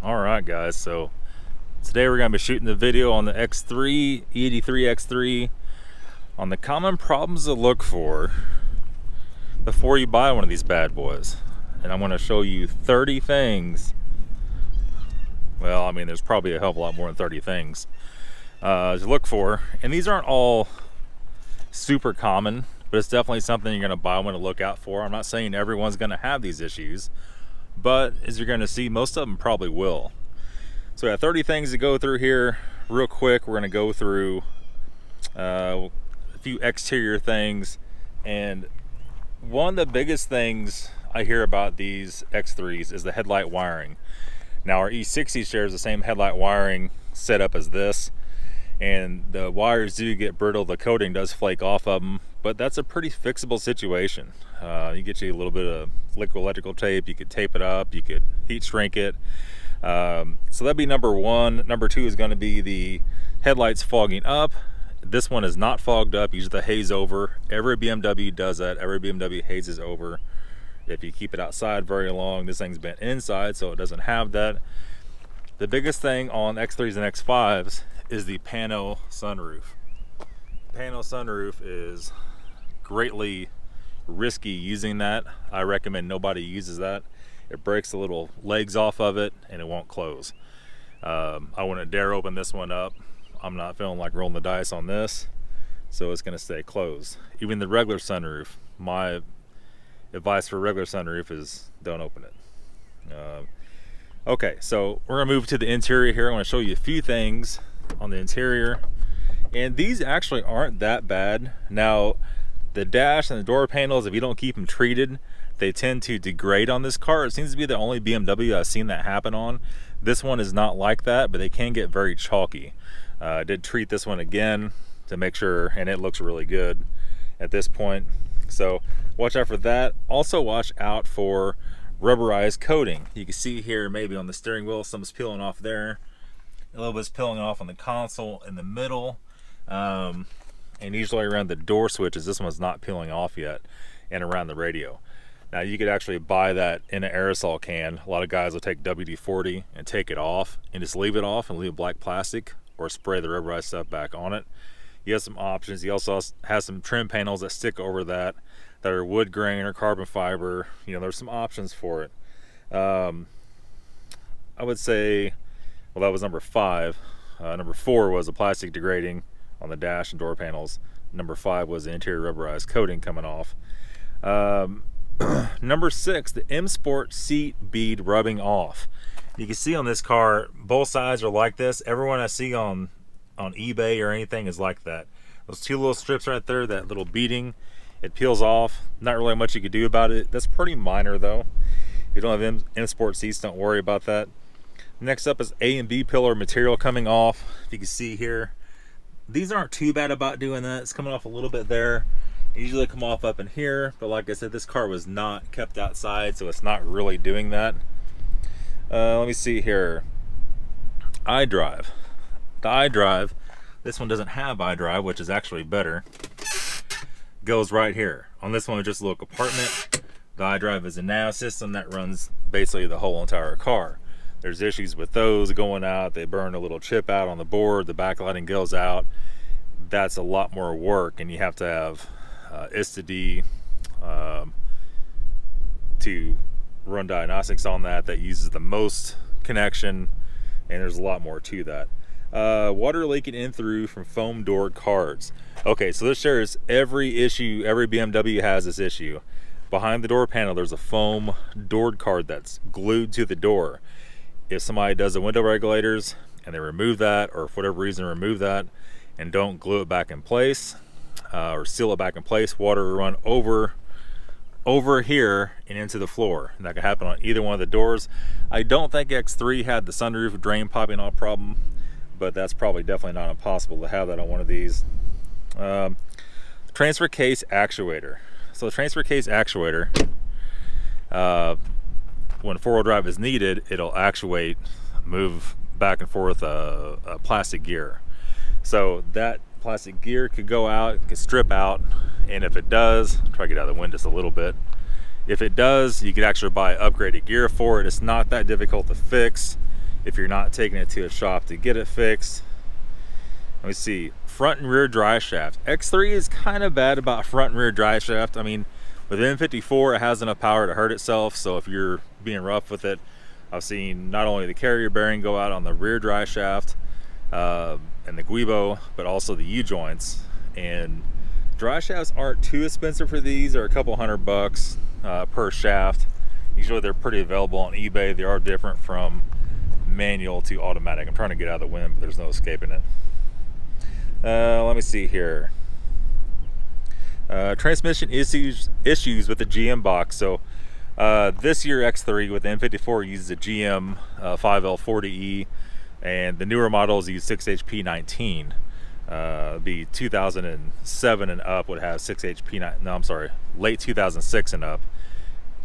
Alright guys, so today we're going to be shooting the video on the X3 E83 X3 on the common problems to look for before you buy one of these bad boys. And I'm going to show you 30 things. Well, I mean, there's probably a hell of a lot more than 30 things to look for. And these aren't all super common, but it's definitely something you're going to buy one to look out for. I'm not saying everyone's going to have these issues, but as you're going to see, most of them probably will. So we have 30 things to go through here real quick. We're going to go through a few exterior things, and one of the biggest things I hear about these X3s is the headlight wiring. Now our E60 shares the same headlight wiring setup as this, and the wires do get brittle, the coating does flake off of them, but that's a pretty fixable situation. You get you a little bit of liquid electrical tape, you could tape it up, you could heat shrink it. So that'd be number one. Number two is going to be the headlights fogging up. This one is not fogged up, usually the haze over. Every BMW does that, every BMW hazes over. If you keep it outside very long, this thing's been inside, so it doesn't have that. The biggest thing on X3s and X5s is the pano sunroof. Pano sunroof is greatly risky using that. I recommend nobody uses that. It breaks the little legs off of it and it won't close. I wouldn't dare open this one up. I'm not feeling like rolling the dice on this, so it's going to stay closed. Even the regular sunroof, my advice for regular sunroof is don't open it. Okay, so we're going to move to the interior here. I'm going to show you a few things on the interior, and these actually aren't that bad. Now the dash and the door panels, if you don't keep them treated, they tend to degrade on this car. It seems to be the only BMW I've seen that happen on. This one is not like that, but they can get very chalky. I did treat this one again to make sure, and it looks really good at this point, so watch out for that. Also watch out for rubberized coating. You can see here maybe on the steering wheel some's peeling off there, a little bit's peeling off on the console in the middle, and usually around the door switches. This one's not peeling off yet, and around the radio. Now you could actually buy that in an aerosol can. A lot of guys will take WD-40 and take it off and just leave it off and leave black plastic, or spray the rubberized stuff back on it. You have some options. He also has some trim panels that stick over that are wood grain or carbon fiber. You know, there's some options for it. I would say, well, that was number 5. Number 4 was the plastic degrading on the dash and door panels. Number 5 was the interior rubberized coating coming off. Number 6, the M Sport seat bead rubbing off. You can see on this car, both sides are like this. Everyone I see on eBay or anything is like that. Those two little strips right there, that little beading, it peels off. Not really much you could do about it. That's pretty minor though. If you don't have M Sport seats, don't worry about that. Next up is A and B pillar material coming off. If you can see here, these aren't too bad about doing that. It's coming off a little bit there. They usually come off up in here, but like I said, this car was not kept outside, so it's not really doing that. Let me see here. iDrive. The iDrive, this one doesn't have iDrive, which is actually better. Goes right here. On this one, it's just a little compartment. The iDrive is a nav system that runs basically the whole entire car. There's issues with those going out. They burn a little chip out on the board. The backlighting goes out. That's a lot more work, and you have to have ISTA-D to run diagnostics on that. That uses the most connection, and there's a lot more to that. Water leaking in through from foam door cards. Okay, so this shares every issue. Every BMW has this issue. Behind the door panel, there's a foam door card that's glued to the door. If somebody does the window regulators and they remove that, or for whatever reason remove that and don't glue it back in place, or seal it back in place, water will run over here and into the floor. And that could happen on either one of the doors. I don't think X3 had the sunroof drain popping off problem, but that's probably definitely not impossible to have that on one of these. Transfer case actuator. So the transfer case actuator, when four-wheel drive is needed, it'll actuate, move back and forth a plastic gear. So that plastic gear could go out, could strip out, and if it does, try to get out of the wind just a little bit. If it does, you could actually buy upgraded gear for it. It's not that difficult to fix. if you're not taking it to a shop to get it fixed. Let me see, front and rear dry shaft. X3 is kind of bad about front and rear dry shaft. I mean, with M54, it has enough power to hurt itself, so if you're being rough with it, I've seen not only the carrier bearing go out on the rear dry shaft and the guibo, but also the U-joints. And dry shafts aren't too expensive for these. They're a couple $100 per shaft. Usually they're pretty available on eBay. They are different from manual to automatic. I'm trying to get out of the wind, but there's no escaping it. Let me see here. Transmission issues with the GM box. So this year X3 with the M54 uses a GM 5L40E, and the newer models use 6HP19. The 2007 and up would have 6HP9. No, I'm sorry, late 2006 and up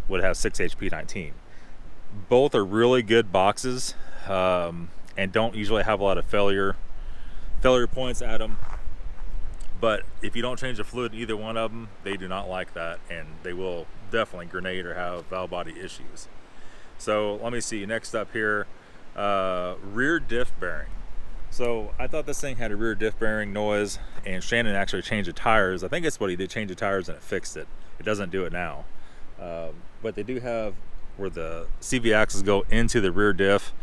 would have 6HP19. Both are really good boxes, and don't usually have a lot of failure points at them. But if you don't change the fluid in either one of them, they do not like that, and they will definitely grenade or have valve body issues. So let me see, next up here, rear diff bearing. So I thought this thing had a rear diff bearing noise, and Shannon actually changed the tires. I think that's what he did, change the tires, and it fixed it. It doesn't do it now. But they do have where the CV axles go into the rear diff.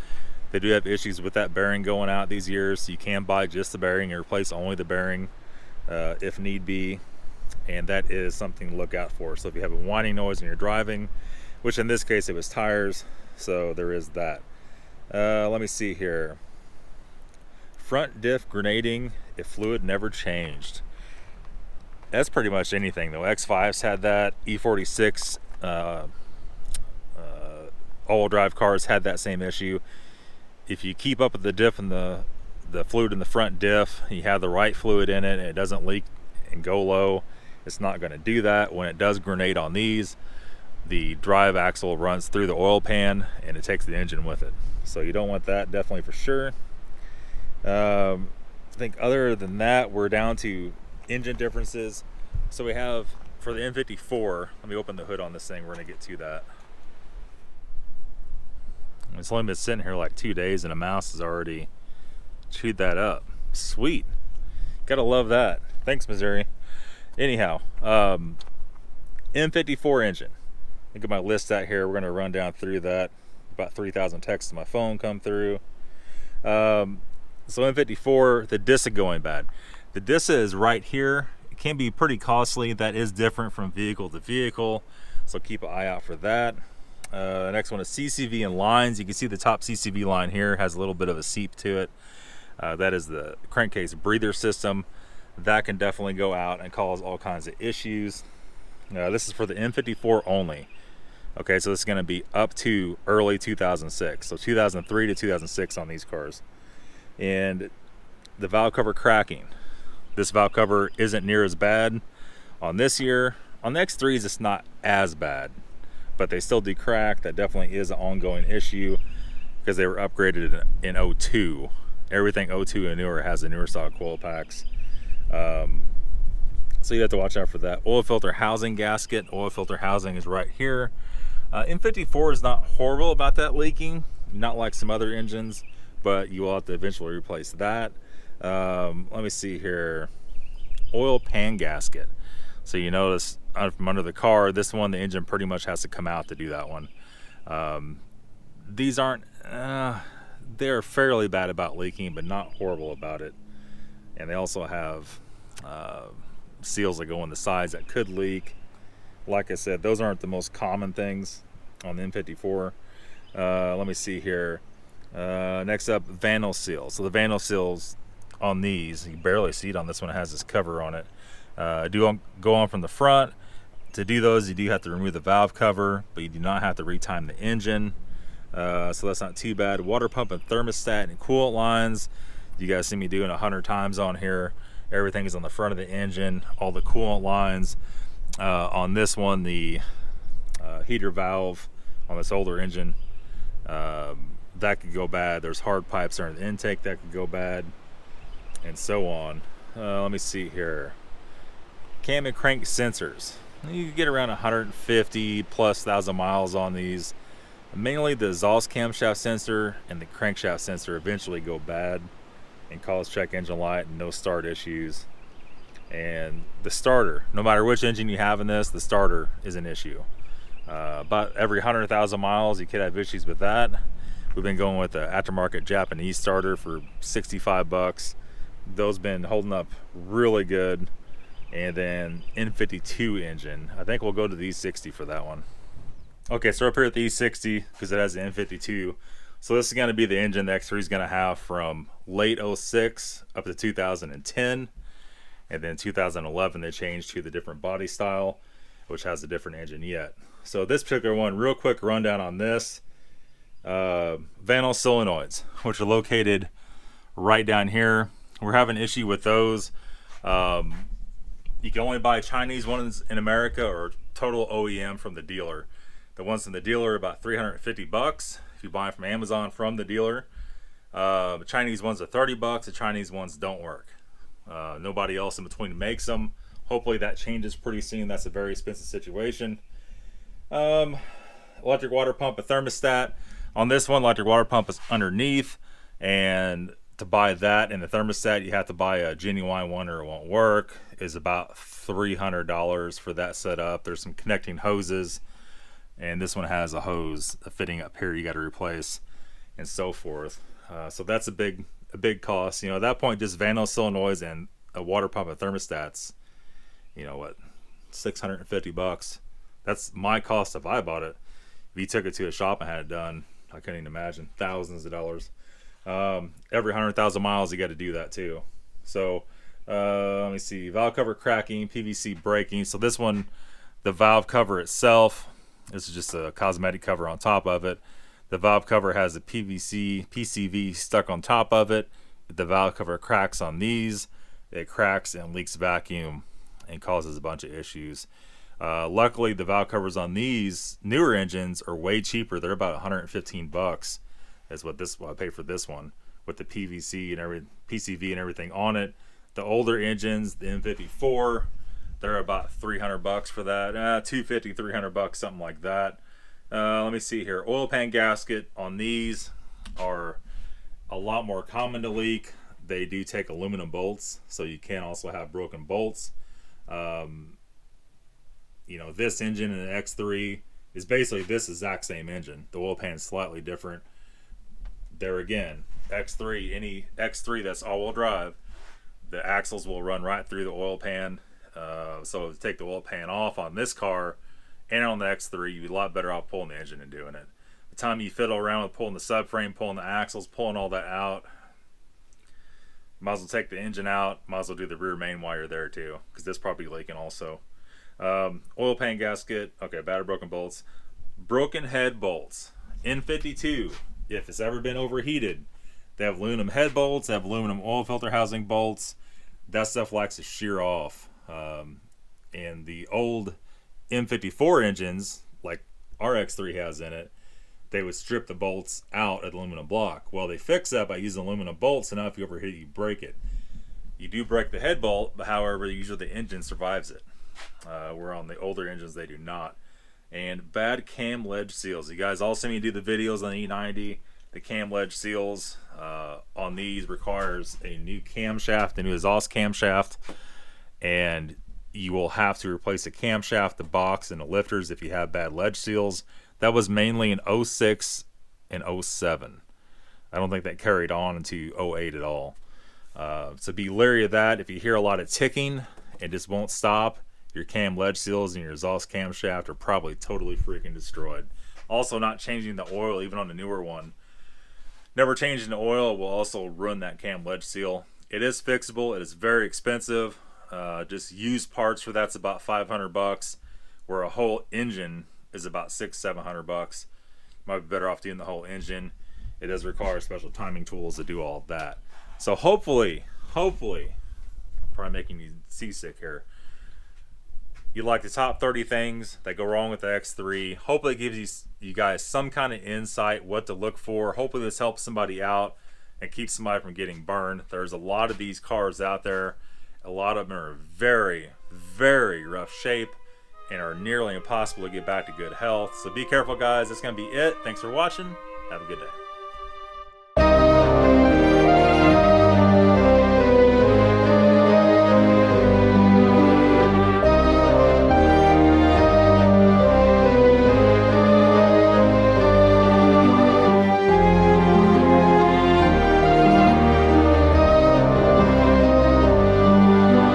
They do have issues with that bearing going out these years, so you can buy just the bearing and replace only the bearing if need be, and that is something to look out for. So if you have a whining noise when you're driving, which in this case it was tires, so there is that. Let me see here. Front diff grenading if fluid never changed. That's pretty much anything though. X5's had that. E46 all-wheel drive cars had that same issue. If you keep up with the diff and the fluid in the front diff, you have the right fluid in it and it doesn't leak and go low, it's not going to do that. When it does grenade on these, the drive axle runs through the oil pan and it takes the engine with it. So you don't want that, definitely, for sure. I think other than that, we're down to engine differences. So we have, for the M54, let me open the hood on this thing, we're going to get to that. It's only been sitting here like 2 days and a mouse has already chewed that up. Sweet. Gotta love that. Thanks, Missouri. Anyhow, M54 engine. Look at my list out here. We're gonna run down through that. About 3,000 texts to my phone come through. So M54, the DISA going bad. The DISA is right here. It can be pretty costly. That is different from vehicle to vehicle, so keep an eye out for that. Next one is CCV and lines. You can see the top CCV line here has a little bit of a seep to it. That is the crankcase breather system. That can definitely go out and cause all kinds of issues. This is for the M54 only. Okay, so this is going to be up to early 2006. So 2003 to 2006 on these cars. And the valve cover cracking. This valve cover isn't near as bad on this year. On the X3s, it's not as bad, but they still do crack. That definitely is an ongoing issue because they were upgraded in 02. Everything 02 and newer has the newer style coil packs. So you have to watch out for that. Oil filter housing gasket. Oil filter housing is right here. M54 is not horrible about that leaking, not like some other engines, but you will have to eventually replace that. Let me see here. Oil pan gasket. So you notice from under the car, this one, the engine pretty much has to come out to do that one. These aren't, they're fairly bad about leaking, but not horrible about it. And they also have seals that go on the sides that could leak. Like I said, those aren't the most common things on the M54. Let me see here. Next up, vanel seals. So the vanel seals on these, you barely see it on this one. It has this cover on it. Do go on from the front. To do those, you do have to remove the valve cover, but you do not have to retime the engine. So that's not too bad. Water pump and thermostat and coolant lines. You guys see me doing 100 times on here. Everything is on the front of the engine. All the coolant lines. On this one, the heater valve on this older engine, that could go bad. There's hard pipes during the intake that could go bad, and so on. Let me see here. Cam and crank sensors. You can get around 150 plus thousand miles on these. Mainly the exhaust camshaft sensor and the crankshaft sensor eventually go bad and cause check engine light and no start issues. And the starter, no matter which engine you have in this, the starter is an issue. About every 100,000 miles you could have issues with that. We've been going with the aftermarket Japanese starter for 65 bucks. Those been holding up really good. And then N52 engine, I think we'll go to the E60 for that one. Okay, so up here at the E60, because it has the N52, so this is going to be the engine the X3 is going to have from late 06 up to 2010. And then 2011 they changed to the different body style, which has a different engine yet. So this particular one, real quick rundown on this. Vanos solenoids, which are located right down here. We're having an issue with those. You can only buy Chinese ones in America or total OEM from the dealer. The ones from the dealer are about 350 bucks if you buy them from Amazon from the dealer. The Chinese ones are 30 bucks. The Chinese ones don't work. Nobody else in between makes them. Hopefully that changes pretty soon. That's a very expensive situation. Electric water pump, a thermostat. On this one, electric water pump is underneath, and to buy that and the thermostat, you have to buy a genuine one or it won't work. Is about $300 for that setup. There's some connecting hoses, and this one has a hose fitting up here you got to replace, and so forth. So that's a big cost. You know, at that point, just Vanos solenoids and a water pump and thermostats, you know what, 650 bucks. That's my cost if I bought it. If you took it to a shop and had it done, I couldn't even imagine. Thousands of dollars. Every 100,000 miles, you got to do that too. So let me see. Valve cover cracking, PVC breaking. So this one, the valve cover itself, this is just a cosmetic cover on top of it. The valve cover has a PCV stuck on top of it. The valve cover cracks on these. It cracks and leaks vacuum and causes a bunch of issues. Luckily, the valve covers on these newer engines are way cheaper. They're about 115 bucks. Is what I paid for this one with the PVC and PCV and everything on it. The older engines, the M54, they're about 300 bucks for that. 250, 300 bucks, something like that. Let me see here. Oil pan gasket on these are a lot more common to leak. They do take aluminum bolts, so you can also have broken bolts. You know, this engine in the X3 is basically this exact same engine. The oil pan is slightly different. There again, X3, any X3 that's all-wheel drive, the axles will run right through the oil pan. So to take the oil pan off on this car and on the X3, you'd be a lot better off pulling the engine and doing it. The time you fiddle around with pulling the subframe, pulling the axles, pulling all that out, might as well take the engine out, might as well do the rear main wire there too, because this probably leaking also. Oil pan gasket, okay, battery broken bolts. Broken head bolts, N52, if it's ever been overheated, they have aluminum head bolts, they have aluminum oil filter housing bolts. That stuff likes to shear off. And the old M54 engines, like our X3 has in it, they would strip the bolts out at aluminum block. Well, they fix that by using aluminum bolts, so now if you overheat it, you break it. You do break the head bolt, but however, usually the engine survives it. Where on the older engines, they do not. And bad cam ledge seals. You guys all see me do the videos on the E90. The cam ledge seals on these requires a new camshaft, a new exhaust camshaft, and you will have to replace the camshaft, the box, and the lifters if you have bad ledge seals. That was mainly in 06 and 07. I don't think that carried on into 08 at all. So be leery of that. If you hear a lot of ticking, it just won't stop. Your cam ledge seals and your exhaust camshaft are probably totally freaking destroyed. Also, not changing the oil, even on the newer one. Never changing the oil will also ruin that cam ledge seal. It is fixable. It is very expensive. Just used parts for that's about 500 bucks, where a whole engine is about 600-700 bucks. Might be better off doing the whole engine. It does require special timing tools to do all of that. So hopefully, probably making you seasick here. You like the top 30 things that go wrong with the X3. Hopefully it gives you guys some kind of insight what to look for. Hopefully this helps somebody out and keeps somebody from getting burned. There's a lot of these cars out there. A lot of them are very, very rough shape, and are nearly impossible to get back to good health. So be careful, guys. That's going to be it. Thanks for watching. Have a good day.